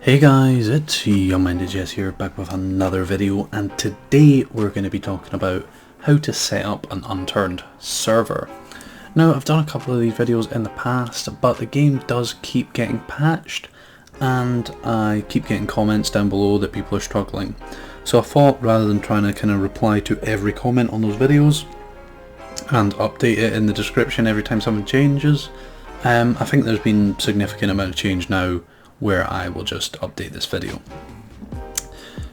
Hey guys, it's Young-Minded Jess here, back with another video, and today we're going to be talking about how to set up an Unturned server. Now, I've done a couple of these videos in the past, but the game does keep getting patched, and I keep getting comments down below that people are struggling. So I thought, rather than trying to kind of reply to every comment on those videos and update it in the description every time something changes, I think there's been a significant amount of change now where I will just update this video.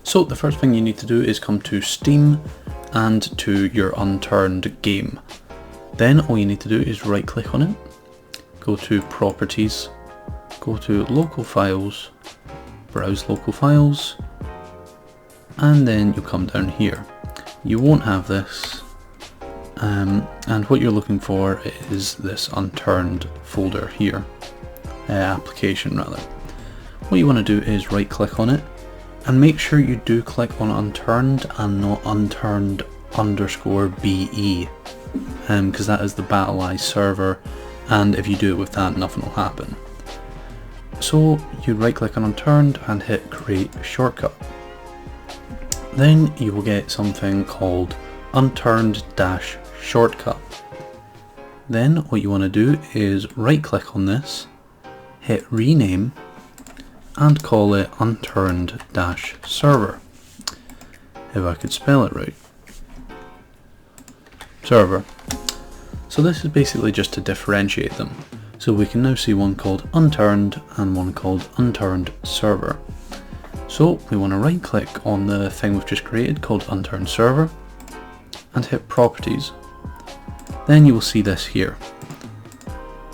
So the first thing you need to do is come to Steam and to your Unturned game. Then all you need to do is right click on it, go to Properties, go to Local Files, browse Local Files, and then you'll come down here. You won't have this, and what you're looking for is this Unturned folder here, application rather. What you want to do is right click on it and make sure you do click on Unturned and not Unturned_BE, because that is the BattleEye server, and if you do it with that, nothing will happen. So you right click on Unturned and hit create shortcut. Then you will get something called Unturned-shortcut. Then what you want to do is right click on this, hit rename, and call it Unturned-server. If I could spell it right. Server. So this is basically just to differentiate them. So we can now see one called Unturned and one called Unturned server. So we want to right click on the thing we've just created called Unturned server and hit properties. Then you will see this here.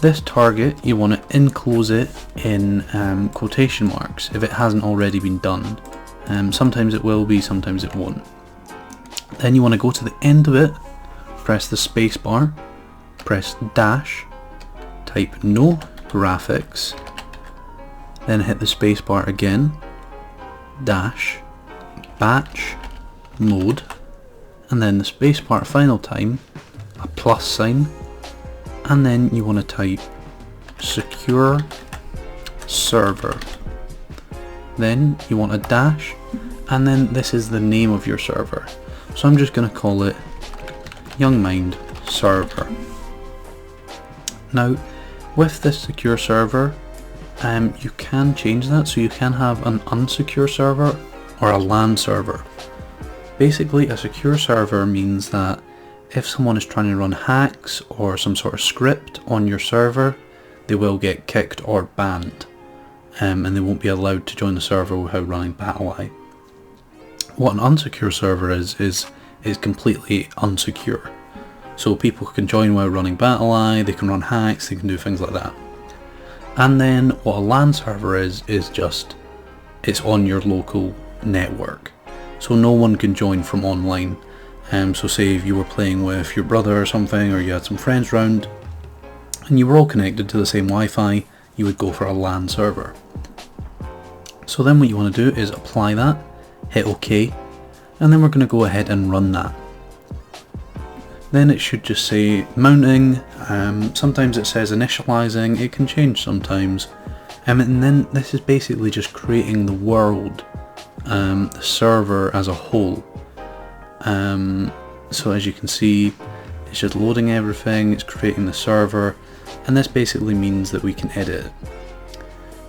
This target, you want to enclose it in quotation marks if it hasn't already been done. Sometimes it will be, sometimes it won't. Then you want to go to the end of it, press the space bar, press dash, type no graphics, then hit the space bar again, dash, batch, mode, and then the space bar final time, a plus sign, and then you want to type secure server. Then you want a dash, and then this is the name of your server. So I'm just going to call it Young-Mind server. Now with this secure server, you can change that, so you can have an unsecure server or a LAN server. Basically, a secure server means that if someone is trying to run hacks or some sort of script on your server, they will get kicked or banned, and they won't be allowed to join the server without running BattleEye. What an unsecure server is completely unsecure. So people can join while running BattleEye, they can run hacks, they can do things like that. And then what a LAN server is just, it's on your local network. So no one can join from online. So say if you were playing with your brother or something, or you had some friends round, and you were all connected to the same Wi-Fi, you would go for a LAN server. So then what you want to do is apply that, hit OK, and then we're going to go ahead and run that. Then it should just say mounting, sometimes it says initializing, it can change sometimes, and then this is basically just creating the world, the server as a whole. So as you can see, it's just loading everything, it's creating the server, and this basically means that we can edit it.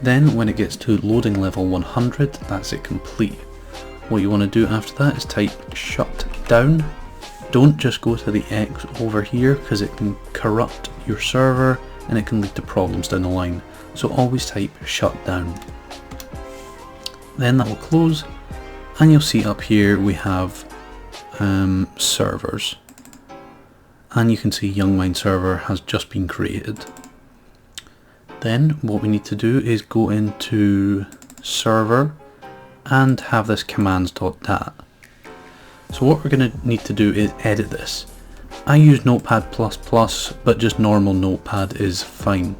Then when it gets to loading level 100, that's it complete. What you want to do after that is type shut down. Don't just go to the X over here, because it can corrupt your server and it can lead to problems down the line. So always type shut down. Then that will close, and you'll see up here we have servers, and you can see Young-Mind server has just been created. Then what we need to do is go into server and have this commands.dat. So what we're going to need to do is edit this. I use Notepad++, but just normal Notepad is fine.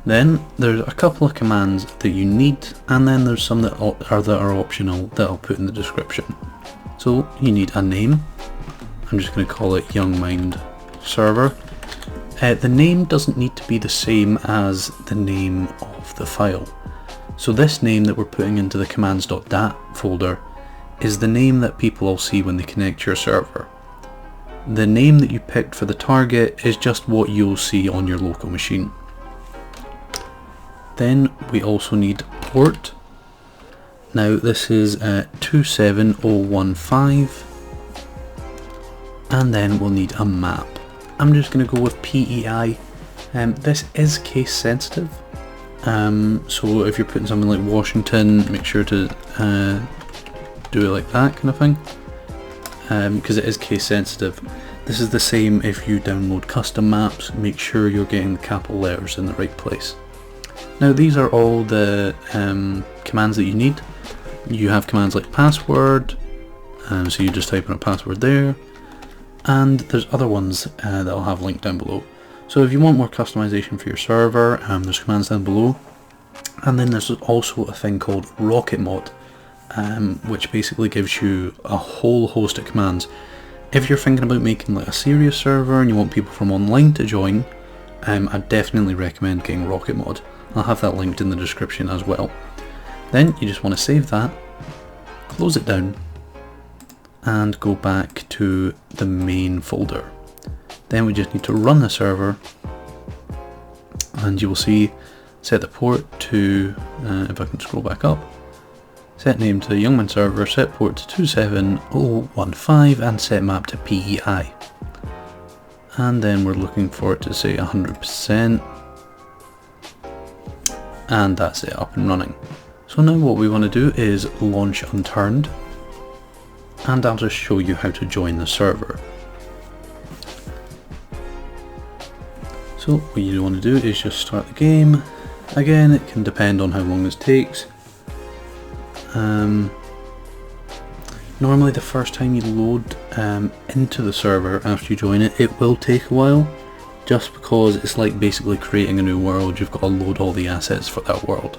Then there's a couple of commands that you need, and then there's some that are optional that I'll put in the description. So you need a name. I'm just going to call it Young-Mind server. The name doesn't need to be the same as the name of the file. So this name that we're putting into the commands.dat folder is the name that people will see when they connect to your server. The name that you picked for the target is just what you'll see on your local machine. Then we also need port. Now this is 27015, and then we'll need a map. I'm just going to go with PEI. This is case sensitive, so if you're putting something like Washington, make sure to do it like that kind of thing, because it is case sensitive. This is the same if you download custom maps, make sure you're getting the capital letters in the right place. Now these are all the commands that you need. You have commands like password, so you just type in a password there, and there's other ones that I'll have linked down below. So if you want more customization for your server, there's commands down below, and then there's also a thing called Rocket Mod, which basically gives you a whole host of commands. If you're thinking about making like a serious server and you want people from online to join, I definitely recommend getting Rocket Mod. I'll have that linked in the description as well. Then you just want to save that, close it down, and go back to the main folder. Then we just need to run the server, and you will see set the port to, if I can scroll back up, set name to Youngman server, set port to 27015, and set map to PEI. And then we're looking for it to say 100%, and that's it, up and running. So now what we want to do is launch Unturned, and I'll just show you how to join the server. So what you want to do is just start the game. Again, it can depend on how long this takes. Normally the first time you load into the server after you join it, it will take a while, just because it's like basically creating a new world. You've got to load all the assets for that world.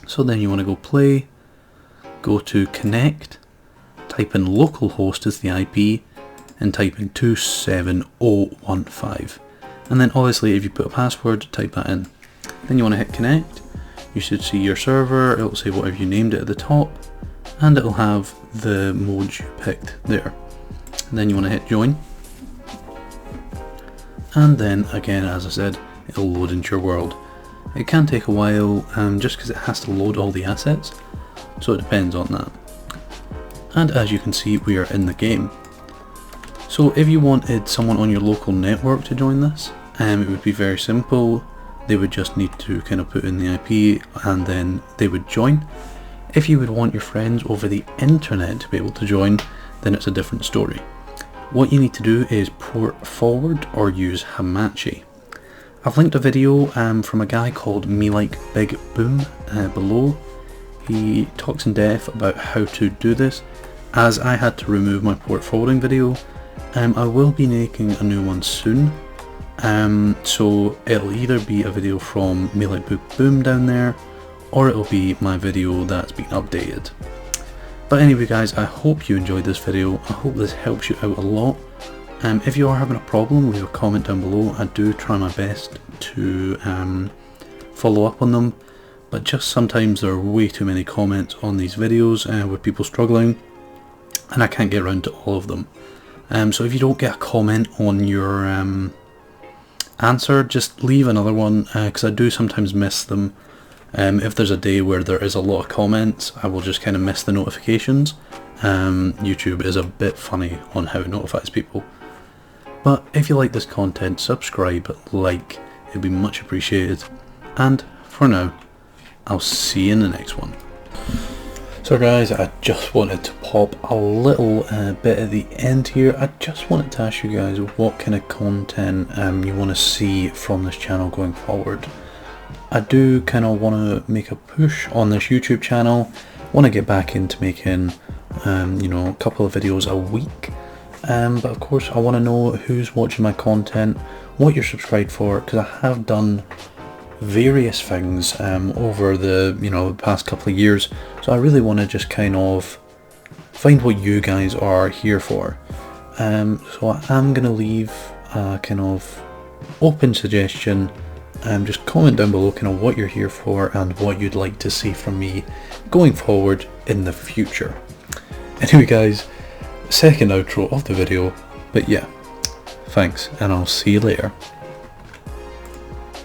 So then you want to go play, go to connect, type in localhost as the IP, and type in 27015. And then obviously if you put a password, type that in. Then you want to hit connect. You should see your server, it will say whatever you named it at the top, and it will have the modes you picked there. And then you want to hit join. And then again, as I said, it'll load into your world. It can take a while, just because it has to load all the assets, so it depends on that. And as you can see, we are in the game. So if you wanted someone on your local network to join this, it would be very simple. They would just need to kind of put in the IP and then they would join. If you would want your friends over the internet to be able to join, then it's a different story. What you need to do is port forward or use Hamachi. I've linked a video from a guy called Me Like Big Boom below. He talks in depth about how to do this. As I had to remove my port forwarding video, I will be making a new one soon. So it'll either be a video from Me Like Big Boom down there, or it'll be my video that's been updated. But anyway guys, I hope you enjoyed this video. I hope this helps you out a lot. If you are having a problem, leave a comment down below. I do try my best to follow up on them, but just sometimes there are way too many comments on these videos with people struggling, and I can't get around to all of them. So if you don't get a comment on your answer, just leave another one, because I do sometimes miss them. If there's a day where there is a lot of comments, I will just kind of miss the notifications. YouTube is a bit funny on how it notifies people. But if you like this content, subscribe, like, it'd be much appreciated. And for now, I'll see you in the next one. So guys, I just wanted to pop a little bit at the end here. I just wanted to ask you guys what kind of content you want to see from this channel going forward. I do kind of want to make a push on this YouTube channel. I want to get back into making you know, a couple of videos a week. But of course I want to know who's watching my content, what you're subscribed for, because I have done various things over the past couple of years, so I really want to just kind of find what you guys are here for. So I am going to leave a kind of open suggestion just comment down below kind of what you're here for and what you'd like to see from me going forward in the future. Anyway guys, second outro of the video, but yeah, thanks and I'll see you later.